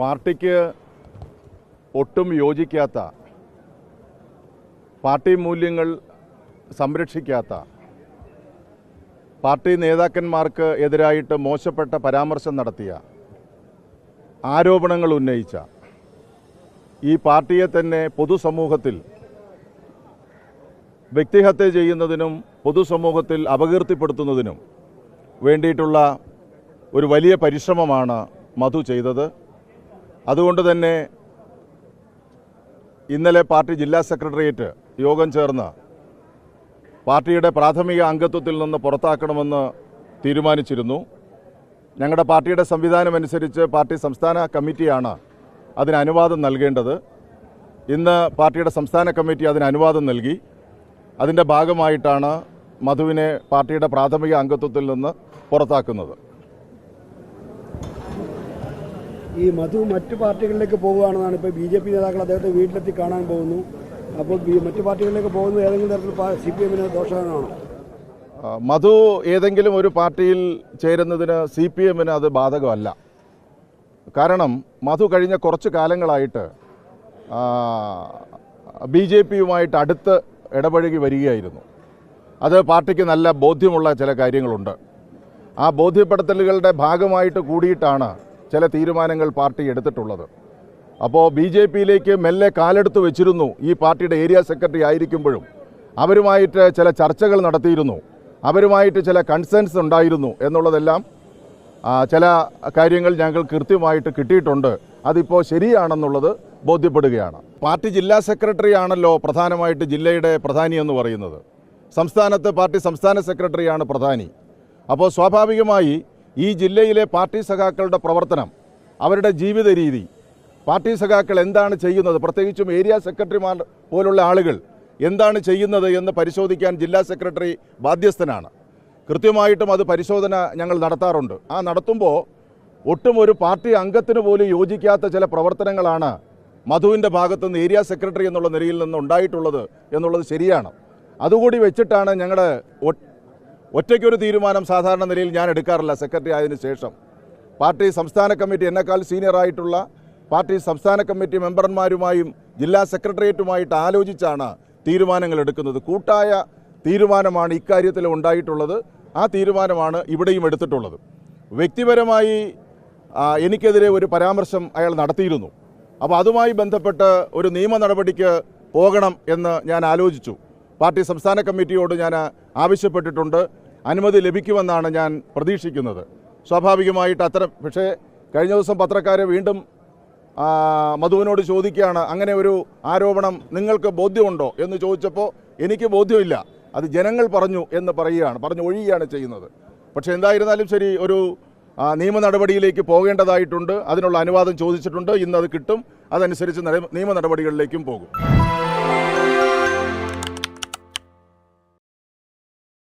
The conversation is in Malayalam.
പാർട്ടിക്ക് ഒട്ടും യോജിക്കാത്ത, പാർട്ടി മൂല്യങ്ങൾ സംരക്ഷിക്കാത്ത, പാർട്ടി നേതാക്കന്മാർക്ക് എതിരായിട്ട് മോശപ്പെട്ട പരാമർശം നടത്തിയ, ആരോപണങ്ങൾ ഉന്നയിച്ച ഈ പാർട്ടിയെ തന്നെ പൊതുസമൂഹത്തിൽ വ്യക്തിഹത്യ ചെയ്യുന്നതിനും പൊതുസമൂഹത്തിൽ അപകീർത്തിപ്പെടുത്തുന്നതിനും വേണ്ടിയിട്ടുള്ള ഒരു വലിയ പരിശ്രമമാണ് മധു ചെയ്തത്. അതുകൊണ്ട് തന്നെ ഇന്നലെ പാർട്ടി ജില്ലാ സെക്രട്ടേറിയറ്റ് യോഗം ചേർന്ന് പാർട്ടിയുടെ പ്രാഥമിക അംഗത്വത്തിൽ നിന്ന് പുറത്താക്കണമെന്ന് തീരുമാനിച്ചിരുന്നു. ഞങ്ങളുടെ പാർട്ടിയുടെ സംവിധാനമനുസരിച്ച് പാർട്ടി സംസ്ഥാന കമ്മിറ്റിയാണ് അതിന് അനുവാദം നൽകേണ്ടത്. ഇന്ന് പാർട്ടിയുടെ സംസ്ഥാന കമ്മിറ്റി അതിന് അനുവാദം നൽകി. അതിൻ്റെ ഭാഗമായിട്ടാണ് മധുവിനെ പാർട്ടിയുടെ പ്രാഥമിക അംഗത്വത്തിൽ നിന്ന് പുറത്താക്കുന്നത്. ഈ മധു മറ്റു പാർട്ടികളിലേക്ക് പോകുകയാണെന്നാണ് ഇപ്പോൾ BJP നേതാക്കൾ അദ്ദേഹത്തെ വീട്ടിലെത്തി കാണാൻ പോകുന്നു. അപ്പോൾ മറ്റു പാർട്ടികളിലേക്ക് പോകുന്നത് ഏതെങ്കിലും തരത്തിൽ CPM-ന് ദോഷകരമാണോ? മധു ഏതെങ്കിലും ഒരു പാർട്ടിയിൽ ചേരുന്നതിന് CPM-ന് അത് ബാധകമല്ല. കാരണം മധു കഴിഞ്ഞ കുറച്ച് കാലങ്ങളായിട്ട് BJP-യുമായിട്ട് അടുത്ത് ഇടപഴകി വരികയായിരുന്നു. അത് പാർട്ടിക്ക് നല്ല ബോധ്യമുള്ള ചില കാര്യങ്ങളുണ്ട്. ആ ബോധ്യപ്പെടുത്തലുകളുടെ ഭാഗമായിട്ട് കൂടിയിട്ടാണ് ചില തീരുമാനങ്ങൾ പാർട്ടി എടുത്തിട്ടുള്ളത്. അപ്പോൾ BJP-യിലേക്ക് മെല്ലെ കാലെടുത്ത് വെച്ചിരുന്നു. ഈ പാർട്ടിയുടെ ഏരിയ സെക്രട്ടറി ആയിരിക്കുമ്പോഴും അവരുമായിട്ട് ചില ചർച്ചകൾ നടത്തിയിരുന്നു, അവരുമായിട്ട് ചില കൺസേൺസ് ഉണ്ടായിരുന്നു എന്നുള്ളതെല്ലാം ചില കാര്യങ്ങൾ ഞങ്ങൾ കൃത്യമായിട്ട് കിട്ടിയിട്ടുണ്ട്. അതിപ്പോൾ ശരിയാണെന്നുള്ളത് ബോധ്യപ്പെടുകയാണ്. പാർട്ടി ജില്ലാ സെക്രട്ടറി ആണല്ലോ പ്രധാനമായിട്ട് ജില്ലയുടെ പ്രധാനി എന്ന് പറയുന്നത്. സംസ്ഥാനത്ത് പാർട്ടി സംസ്ഥാന സെക്രട്ടറിയാണ് പ്രധാനി. അപ്പോൾ സ്വാഭാവികമായി ഈ ജില്ലയിലെ പാർട്ടി സഖാക്കളുടെ പ്രവർത്തനം, അവരുടെ ജീവിത രീതി, പാർട്ടി സഖാക്കൾ എന്താണ് ചെയ്യുന്നത്, പ്രത്യേകിച്ചും ഏരിയ സെക്രട്ടറിമാർ പോലുള്ള ആളുകൾ എന്താണ് ചെയ്യുന്നത് എന്ന് പരിശോധിക്കാൻ ജില്ലാ സെക്രട്ടറി ബാധ്യസ്ഥനാണ്. കൃത്യമായിട്ടും അത് പരിശോധന ഞങ്ങൾ നടത്താറുണ്ട്. ആ നടത്തുമ്പോൾ ഒട്ടും ഒരു പാർട്ടി അംഗത്തിന് പോലും യോജിക്കാത്ത ചില പ്രവർത്തനങ്ങളാണ് മധുവിൻ്റെ ഭാഗത്തുനിന്ന് ഏരിയ സെക്രട്ടറി എന്നുള്ള നിലയിൽ നിന്ന് ഉണ്ടായിട്ടുള്ളത് എന്നുള്ളത് ശരിയാണ്. അതുകൂടി വെച്ചിട്ടാണ് ഞങ്ങളുടെ ഒറ്റയ്ക്കൊരു തീരുമാനം സാധാരണ നിലയിൽ ഞാൻ എടുക്കാറില്ല. സെക്രട്ടറി ആയതിനു ശേഷം പാർട്ടി സംസ്ഥാന കമ്മിറ്റി, എന്നെക്കാൾ സീനിയറായിട്ടുള്ള പാർട്ടി സംസ്ഥാന കമ്മിറ്റി മെമ്പർമാരുമായും ജില്ലാ സെക്രട്ടേറിയറ്റുമായിട്ട് ആലോചിച്ചാണ് തീരുമാനങ്ങൾ എടുക്കുന്നത്. കൂട്ടായ തീരുമാനമാണ് ഇക്കാര്യത്തിൽ ഉണ്ടായിട്ടുള്ളത്. ആ തീരുമാനമാണ് ഇവിടെയും എടുത്തിട്ടുള്ളത്. വ്യക്തിപരമായി എനിക്കെതിരെ ഒരു പരാമർശം അയാൾ നടത്തിയിരുന്നു. അപ്പോൾ അതുമായി ബന്ധപ്പെട്ട് ഒരു നിയമ നടപടിക്ക് പോകണം എന്ന് ഞാൻ ആലോചിച്ചു. പാർട്ടി സംസ്ഥാന കമ്മിറ്റിയോട് ഞാൻ ആവശ്യപ്പെട്ടിട്ടുണ്ട്. അനുമതി ലഭിക്കുമെന്നാണ് ഞാൻ പ്രതീക്ഷിക്കുന്നത്. സ്വാഭാവികമായിട്ട് പക്ഷേ കഴിഞ്ഞ ദിവസം പത്രക്കാരെ വീണ്ടും മധുവിനോട് ചോദിക്കുകയാണ്, അങ്ങനെ ഒരു ആരോപണം നിങ്ങൾക്ക് ബോധ്യമുണ്ടോ എന്ന് ചോദിച്ചപ്പോൾ എനിക്ക് ബോധ്യമില്ല, അത് ജനങ്ങൾ പറഞ്ഞു എന്ന് പറഞ്ഞു ഒഴിയുകയാണ് ചെയ്യുന്നത്. പക്ഷേ എന്തായിരുന്നാലും ശരി, ഒരു നിയമ നടപടിയിലേക്ക് പോകേണ്ടതായിട്ടുണ്ട്. അതിനുള്ള അനുവാദം ചോദിച്ചിട്ടുണ്ട്. ഇന്നത് കിട്ടും. അതനുസരിച്ച് നിയമ നടപടികളിലേക്കും പോകും.